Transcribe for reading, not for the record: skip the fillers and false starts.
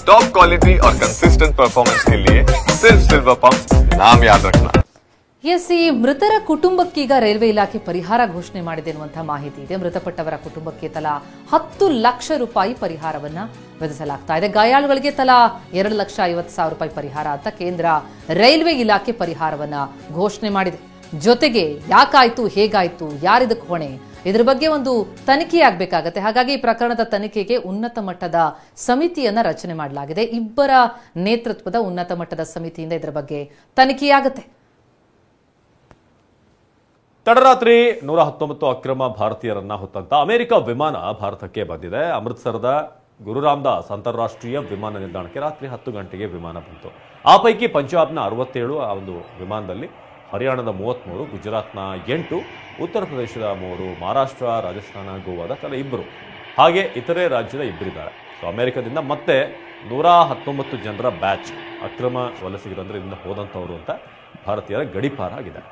Top quality और consistent performance के लिए सिर्फ सिल्वर पंप नाम याद रखना। ಎಸ್ ಈ ಮೃತರ ಕುಟುಂಬಕ್ಕೀಗ ರೈಲ್ವೆ ಇಲಾಖೆ ಪರಿಹಾರ ಘೋಷಣೆ ಮಾಡಿದೆ ಎನ್ನುವಂತಹ ಮಾಹಿತಿ ಇದೆ. ಮೃತಪಟ್ಟವರ ಕುಟುಂಬಕ್ಕೆ ತಲಾ 10 ಲಕ್ಷ ರೂಪಾಯಿ ಪರಿಹಾರವನ್ನ ವಿಧಿಸಲಾಗ್ತಾ ಇದೆ. ಗಾಯಾಳುಗಳಿಗೆ ತಲಾ 2,50,000 ರೂಪಾಯಿ ಪರಿಹಾರ ಅಂತ ಕೇಂದ್ರ ರೈಲ್ವೆ ಇಲಾಖೆ ಪರಿಹಾರವನ್ನ ಘೋಷಣೆ ಮಾಡಿದೆ. ಜೊತೆಗೆ ಯಾಕಾಯ್ತು, ಹೇಗಾಯ್ತು, ಯಾರಿದಕ್ಕೆ ಹೊಣೆ, ಇದರ ಬಗ್ಗೆ ಒಂದು ತನಿಖೆ ಆಗಬೇಕಾಗತ್ತೆ. ಹಾಗಾಗಿ ಈ ಪ್ರಕರಣದ ತನಿಖೆಗೆ ಉನ್ನತ ಮಟ್ಟದ ಸಮಿತಿಯನ್ನ ರಚನೆ ಮಾಡಲಾಗಿದೆ. ಇಬ್ಬರ ನೇತೃತ್ವದ ಉನ್ನತ ಮಟ್ಟದ ಸಮಿತಿಯಿಂದ ಇದರ ಬಗ್ಗೆ ತನಿಖೆಯಾಗುತ್ತೆ. ತಡರಾತ್ರಿ 119 ಅಕ್ರಮ ಭಾರತೀಯರನ್ನ ಹೊತ್ತಂತ ಅಮೆರಿಕ ವಿಮಾನ ಭಾರತಕ್ಕೆ ಬಂದಿದೆ. ಅಮೃತಸರದ ಗುರು ರಾಮದಾಸ್ ಅಂತಾರಾಷ್ಟ್ರೀಯ ವಿಮಾನ ನಿಲ್ದಾಣಕ್ಕೆ ರಾತ್ರಿ 10 ಗಂಟೆಗೆ ವಿಮಾನ ಬಂತು. ಆ ಪೈಕಿ ಪಂಜಾಬ್ನ 67 ಆ ಒಂದು ವಿಮಾನದಲ್ಲಿ, ಹರಿಯಾಣದ 33, ಗುಜರಾತ್ನ 8, ಉತ್ತರ ಪ್ರದೇಶದ 3, ಮಹಾರಾಷ್ಟ್ರ, ರಾಜಸ್ಥಾನ, ಗೋವಾದ ತಲಾ 2 ಹಾಗೆ ಇತರೆ ರಾಜ್ಯದ 2 ಇದ್ದಾರೆ. ಸೊ ಅಮೆರಿಕದಿಂದ ಮತ್ತೆ 119 ಜನರ ಬ್ಯಾಚ್ ಅಕ್ರಮ ವಲಸಿಗರಂದ್ರೆ ಇದರಿಂದ ಹೋದಂಥವ್ರು ಅಂತ ಭಾರತೀಯರ ಗಡೀಪಾರ ಆಗಿದೆ.